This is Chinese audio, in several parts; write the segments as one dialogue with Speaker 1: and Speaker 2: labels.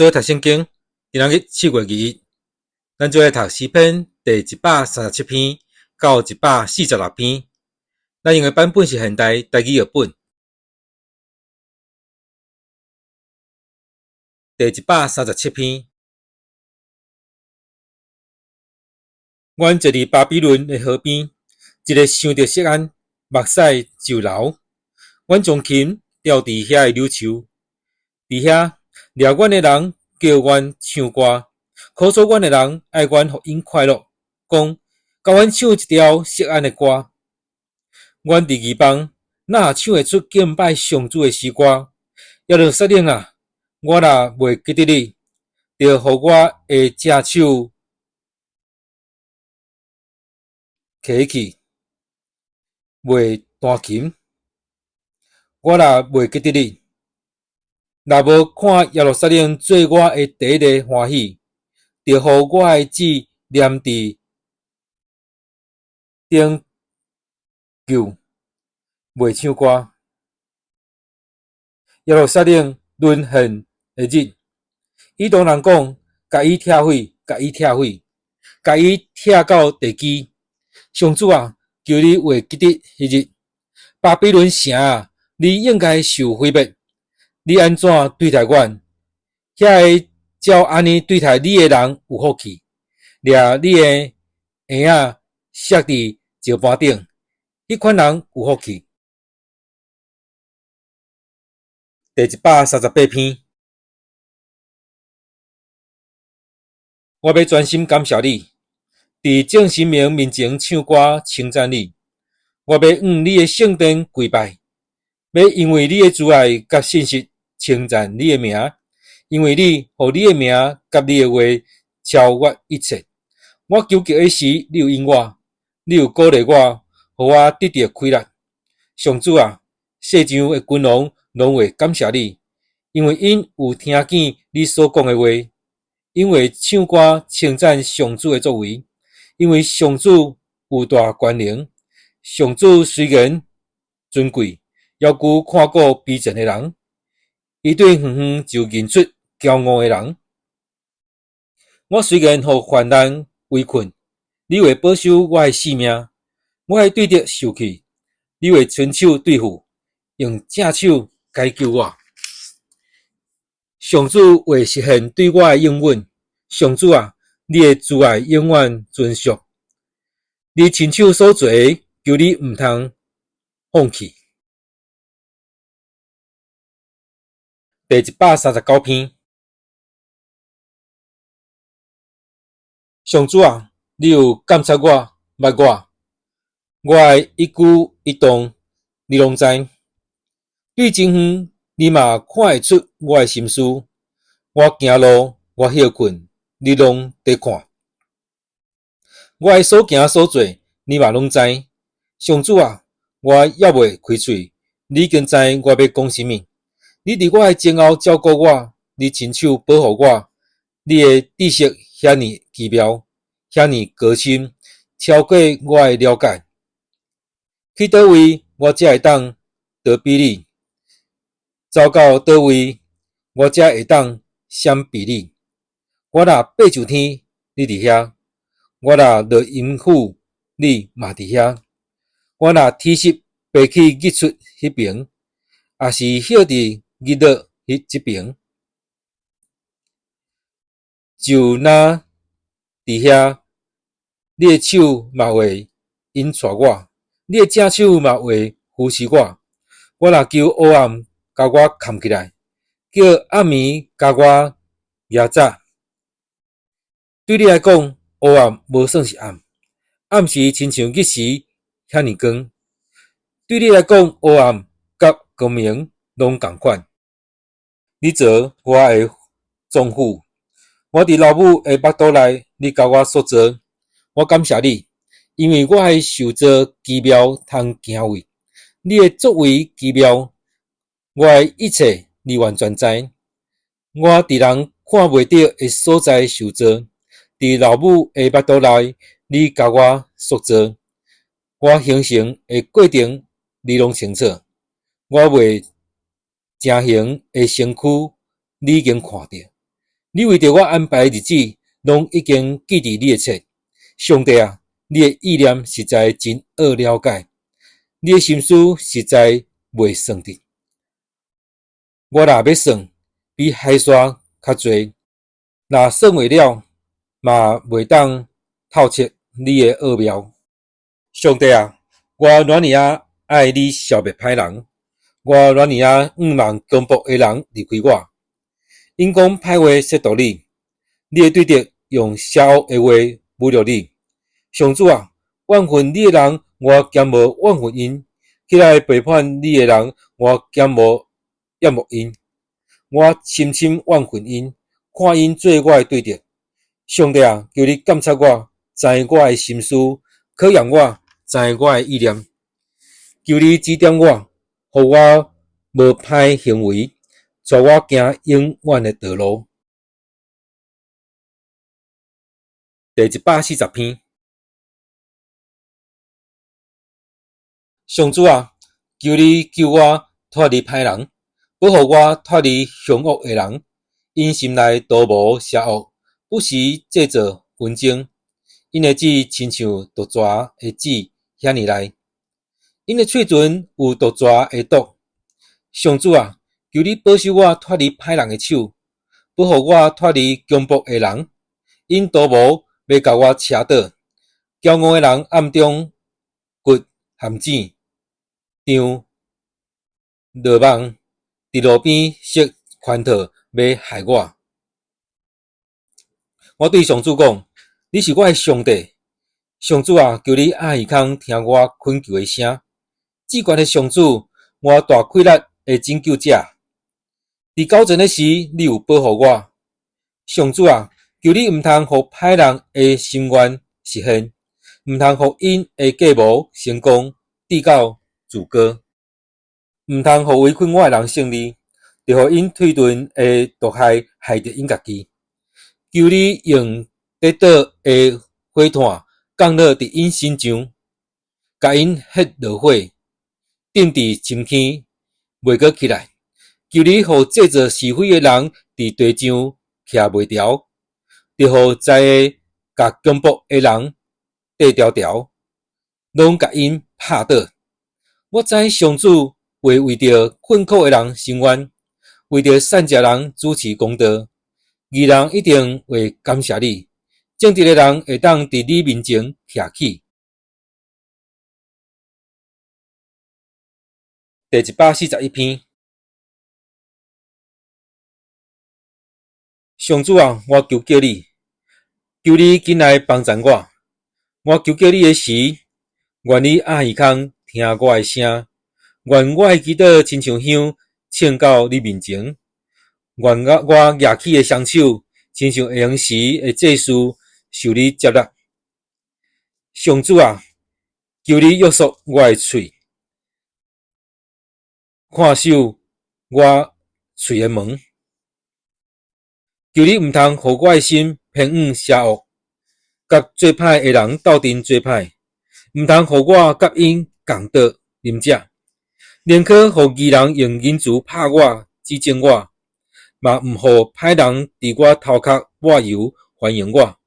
Speaker 1: 做读圣经，今仔日4月2日，咱做来读诗篇第137篇到146篇。咱用的版本是现代台语译本。第137篇，阮坐伫巴比伦的河边，一个想着锡安，目屎就流。阮将琴吊伫遐的柳树，伫遐掠阮的人叫阮唱歌，苦诉阮的人爱阮互因快乐，讲甲阮唱一条锡安的歌。阮伫义邦，哪会唱会出敬拜上主的诗歌？耶路撒冷啊，我若袂记得你，就互我的只手起去，袂弹琴。我若袂记得你，若无看耶路撒冷做我的第一个欢喜，就互我的指念伫顶臼，袂唱歌。耶路撒冷沦陷的日，伊同人讲，甲伊拆毁，甲伊拆毁，甲伊拆到地基。上主啊，求你袂记得迄日，巴比伦城啊，你应该受毁灭。你安怎对待阮？遐个照安尼对待你的人有福气，掠你的鞋仔摔伫石盘顶，迄款人有福气。第138篇，我要专心感谢你，伫众神明面前唱歌称赞你。我要向你的圣殿跪拜，要因为你的慈爱甲信实称赞你的名，因为你互你的名甲你的话超越一切。我求救的时，你有应我，你有鼓励我，互我得到开力。上主啊，世上的君王拢会感谢你，因为因有听见你所讲的话，因为唱歌称赞上主的作为，因为上主有大权能。上主虽然尊贵，要求看顾卑贱的人，伊对远远就认出骄傲的人。我虽然互患难围困，你会保守我的性命，我会对着受气，你会伸手对付，用正手解救我。上主会实现对我的应允。上主啊，你的慈爱永远存续。你亲手所做的，求你毋通放弃。第139篇，上主啊，你有监察我、捌我的一举一动，你拢知。对前远，你嘛看会出我的心思。我行路，我休困，你拢在看。我的所行所做，你嘛拢知。上主啊，我还未开嘴，你已经知我要讲什么。你伫我的前后照顾我，你亲手保护我，你的知识遐尼奇妙，遐尼高深，超过我的了解。去倒位，我才会当逃避你；走到倒位，我才会当闪避你。我若爬上天，你伫遐；我若落阴府，你嘛伫遐。我若天色爬去日出迄边，也是歇伫日落即边，就若伫遐，你的手嘛会引带我，你的正手嘛会扶持我。我若求黑暗甲我藏起来，叫暗暝甲我压早。对你来讲，黑暗无算是暗，暗时亲像日时遐尼光。对你来讲，黑暗甲光明拢同款。你做我的总妇，我伫老母的腹肚内，你甲我所做。我感谢你，因为我的受造奇妙通行为，你的作为奇妙，我的一切你完全知。我伫人看袂到的所在受造，伫老母的腹肚内，你甲我塑造。我形成的过程，你拢清楚。我未成形的身躯，你已经看到。你为着我安排的日子，拢已经记伫你的册。上帝啊，你的意念实在真好了解，你的心思实在未算得。我若要算，比海沙较侪，若算袂了，嘛袂当透彻你的奥妙。上帝啊，我偌尼啊爱你消灭歹人，我偌尼啊毋望强暴的人离开我。因讲歹话亵渎你，你会对着用邪恶的话侮辱你。上主啊，怨恨你的人，我兼无怨恨因；起来背叛你的人，我兼无厌恶因。我深深怨恨因，看因做我的对敌。上帝啊，求你监察我，知我的心思，考验我，知我的意念。求你指点我，互我无歹行为，带我行永远的道路。第140篇。上主啊，求你救我脱离歹人，保护我脱离凶恶的人。因心内多无邪恶，不时制造纷争。因的嘴亲像毒蛇的嘴遐尼来，因的喙唇有毒蛇的毒。上主啊，求你保守我脱离歹人的手，保护我脱离强暴的人。因多无要甲我车倒，骄傲的人暗中掘陷阱，张落网，伫路边设圈套要害我。我对上主讲：你是我的上帝，上主啊，求你爱耳孔听我恳求的声。至高的上主，我大快乐的拯救者。伫搞前的时，你有保护我。上主啊，求你毋通互歹人的心愿实现，毋通互因的计谋成功，直到自高。毋通互围困我的人胜利，就互因推顿的毒害害着因家己。求你用跌倒的火炭降落伫因身上，甲因ฮ็落火，定伫深坑，袂阁起来。求你互制造是非的人伫地上徛袂牢，就互在的甲强暴的人缀条条，拢甲因拍倒。我知上主会为着困苦的人伸冤，为着善食人主持公道。义人一定会感谢你，正直的人会当伫你面前徛起。第141篇。上主啊，我求叫你，求你紧来帮助我。我求叫你的时，愿你爱耳孔听我的声，愿我的祈祷亲像香请到你面前。愿我举起的双手，亲像会用时的祭司，受你接纳。上主啊，求你约束我的喙，看守我喙的门。求你毋通互我的心偏向邪恶，甲做歹的人斗阵做歹，毋通互我甲因共倒啉食，宁可互义人用银子拍我、指正我。嘛毋互歹人伫我头壳抹油欢迎我。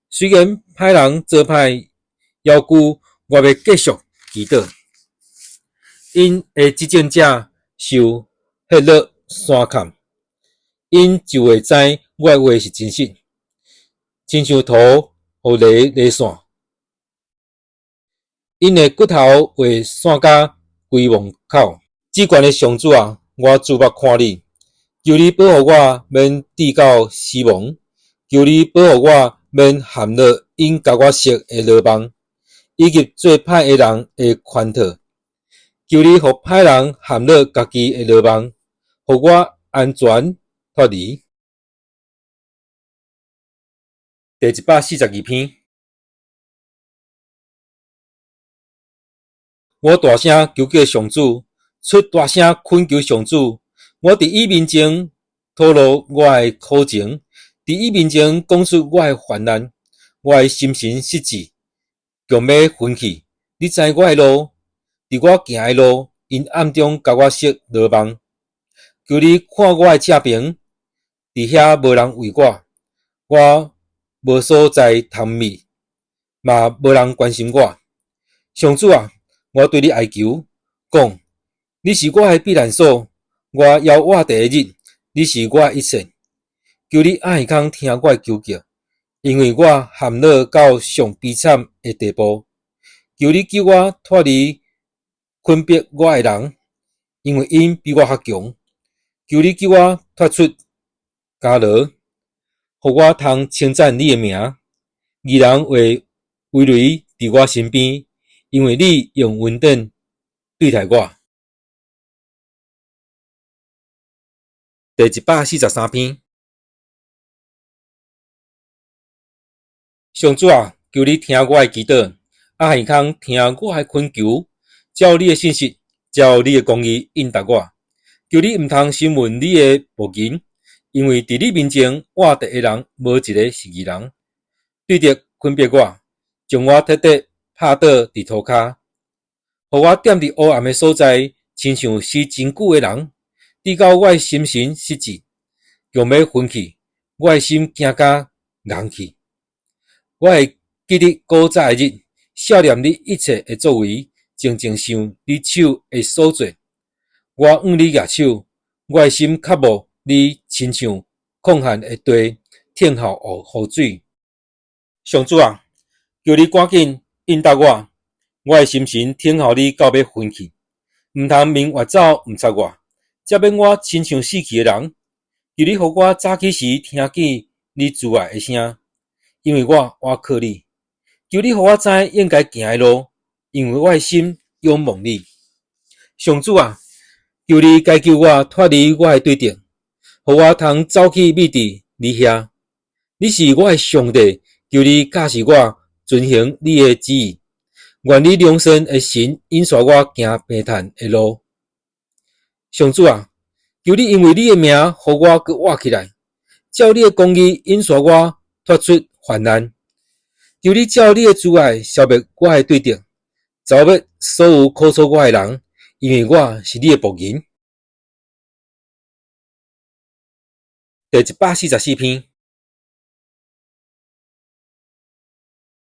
Speaker 1: 虽然歹人做歹要求，我要继续祈祷。因的执政者受黑落山坎，因就会知我的话是真实，亲像土互犁线。因的骨头会散甲规门口。至高的上主啊，我注目看你。求你保护我免跌到死亡，求你保护我免陷落因甲我设的罗网，以及做歹的人的圈套。求你互歹人陷落家己的罗网，互我安全脱离。第142篇。我大声求叫上主，出大声恳求上主。我伫伊面前吐露我的苦情，伫伊面前讲出我的患难，我的心神失志，强要昏去。你知我的路，伫我行的路，因暗中甲我设罗网。求你看我的赤屏，伫遐无人为我无所在探秘，嘛无人关心我。上主啊，我对你哀求，讲你是我的避难所，我要活第一日，你是我的一切。求你爱空听我的求叫，因为我陷落到上悲惨的地步。求你救我脱离困逼我的人，因为因比我较强。求你救我脱出监牢，互我通称赞你的名。义人会围围伫我身边，因为你用恩典对待我。第143篇。上主啊，求你听我的祈祷，爱空听我的恳求，照你的信息，照你的公义引导我。求你毋通审问你的仆人，因为伫你面前，我第一人无一个是义人。对着困逼我，将我彻底拍倒伫涂骹，互我踮伫黑暗的所在，亲像死真久的人，直到我的心神失志，强要昏去，我的心惊甲硬去。我会记得古早的日，少念你一切的作为，静静想你手的所做。我向你举手，我的心较无你亲像抗旱的地，天候雨水。上主啊，求你赶紧引导我，我的心神听候你到要昏去，毋通明越走毋察我，才免我亲像死去的人。求你互我早起时听见你慈爱的声，因为我靠你。求你互我知应该行的路，因为我的心仰望你。上主啊，求你解救我脱离我的对敌，互我通走去秘伫你遐。你是我的上帝，求你教示我遵行你的旨意。愿你良善的神引带我行平坦的路。上主啊，求你因为你的名，互我搁活起来，照你的公义引带我脱出患难。求你照你的慈爱消灭我的对敌，消灭所有苦楚我的人，因为我是你的仆人。第144篇。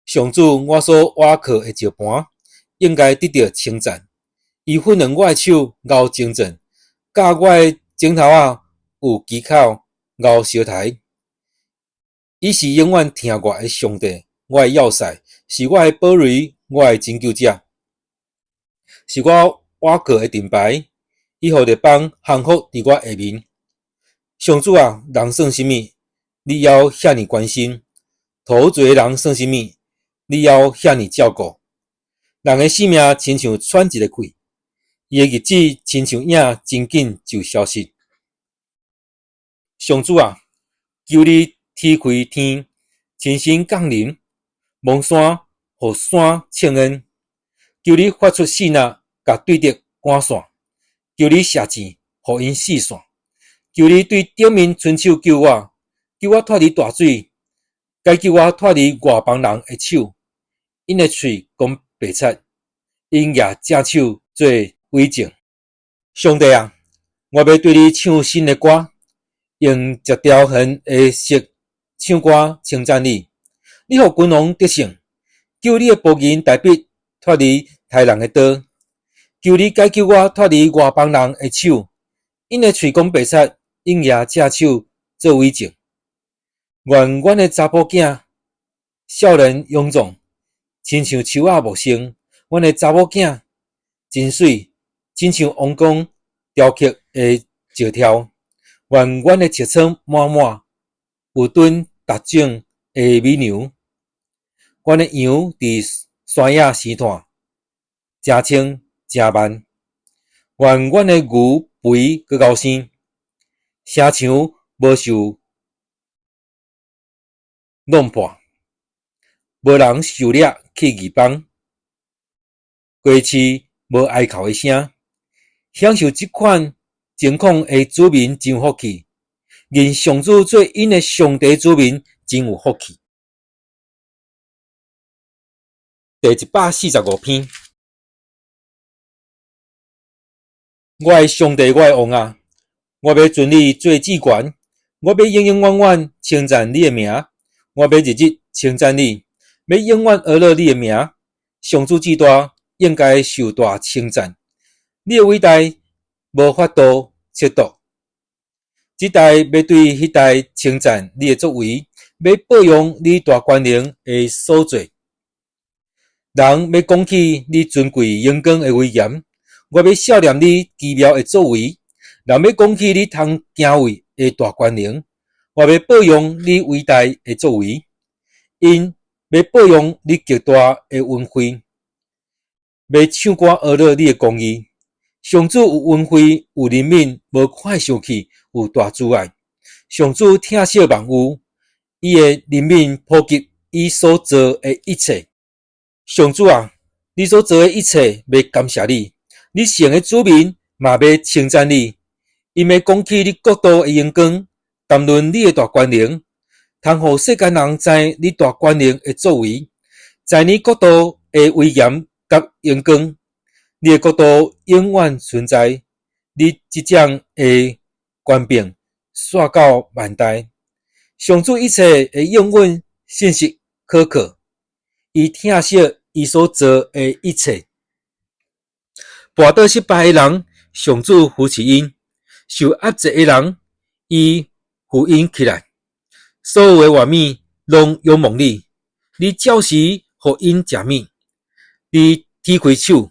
Speaker 1: 上主，我所倚靠的石盘，应该得到称赞。伊训练我的手熬精准，教我的指头有技巧熬小台。伊是永远听我的上帝，我的要塞，是我的宝瑞，我的拯救者，是我倚靠的盾牌。伊互日邦降服伫我下面。上主啊，人算什么？你要遐尼关心；土罪的人算什么？你要遐尼照顾。人的性命亲像喘一个气，伊的日子亲像影，真紧就消失。上主啊，求你踢开天，亲身降临，蒙山互山请恩。求你发出信啊，甲对敌赶散。求你射箭，互因四散。求你对顶面伸手救我，救我脱离大水，解救我脱离外邦人的手。因的喙讲白贼，因也正手做伪证。上帝啊，我要对你唱新的歌，用一条痕的色唱歌称赞你。你互君王得胜，救你的仆人大必脱离豺人的刀。求你解救我脱离外邦人的手，因的喙讲白贼，因也正手做伪证。愿阮的查甫囝少年勇壮，亲像树仔木生，阮的查某囝真水，亲像王宫雕刻的石条。愿阮的切草满满，有墩达种的美牛。阮的羊伫山野生炭，真清真慢。愿阮的牛肥搁高生，声墙无受弄破，无人狩猎去异邦。过市无哀哭的声，享受这款情况的子民真有福气，认上主做因的上帝子民真有福气。第145篇。我的上帝，我的王啊，我要尊你做至权，我要永永远远称赞你的名，我要日日称赞你，要永远学乐你的名。上主至大，应该受大称赞。你的伟大无法度测度。这代要对迄代称赞你的作为，要保养你大权能的所做。人要讲起你尊贵荣光的威严，我要笑念你奇妙的作为。人要讲起你通敬畏的大权能，我要保养你伟大的作为。因要保养你极大的恩惠，要唱歌学乐你的公义。上主有恩惠，有怜悯，无快生气，有大慈爱。上主疼惜万物，伊的怜悯普及伊所做的一切。上主啊，你所做的一切要感谢你，你圣的子民嘛要称赞你。因要讲起你国度的荣光，谈论你的大权能，通互世间人知你大权能的作为，在你国度的威严甲荣光。你的国度永远存在，你即将的权柄刷到万代。上主一切会永远信实可靠，伊疼惜伊所做的一切。跋倒失败的人，上主扶持因；受压制的人，伊扶因起来。所有的外面拢仰望你，你照时互因食物，你展开手。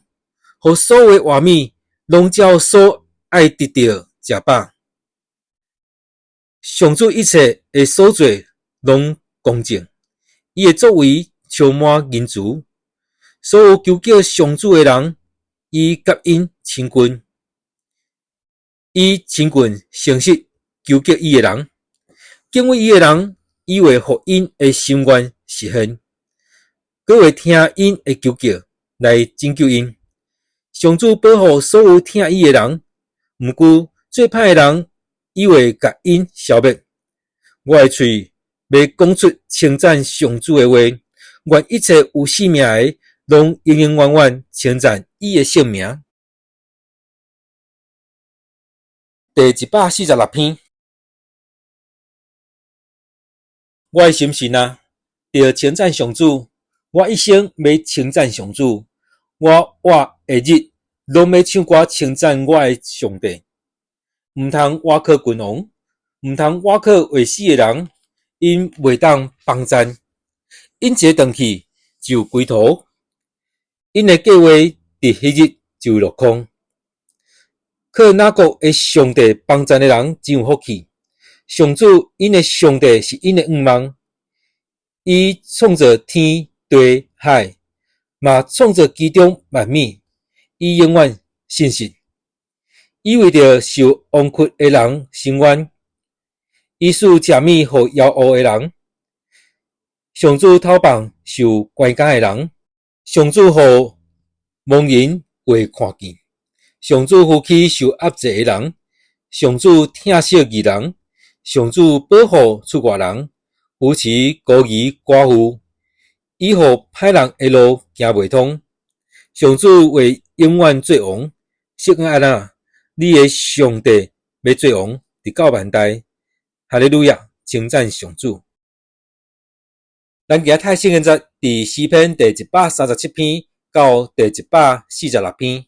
Speaker 1: 互所有的画面拢照所爱得到食饱。上主一切的所做拢公正，伊的作为充满仁慈。所有求叫上主的人，伊甲因亲近。伊亲近诚实求叫伊的人，敬畏伊的人，伊会互因的心愿实现，佮会听因的求叫来拯救因。上主保护所有听伊的人，毋过最歹的人，伊会甲因消灭。我的嘴要讲出称赞上主的话，愿一切有生命的，拢永永远远称赞伊的圣名。第146篇，我的心神啊，要称赞上主，我一生要称赞上主。我活的日，拢要唱歌称赞我的上帝。毋通倚靠君王，毋通倚靠会死的人，因袂当帮赞。因一回去就归途，因的计划伫迄日就落空。靠哪国的上帝帮赞的人真有福气。上主因的上帝是因的仰望，伊创造天地海，嘛创造其中万物，伊永远信实。伊为着受枉屈的人伸冤，伊使食物予枵恶的人。上主讨放受关押的人，上主予盲人会看见。上主扶起受压制的人，上主疼惜义人，上主保护出外人，扶持孤儿寡妇，伊予歹人的路行袂通。上主为永远做王，圣安那，你的上帝要做王，直到万代。哈利路亚，称赞上主。咱今仔太圣言节伫诗篇第137篇到第146篇。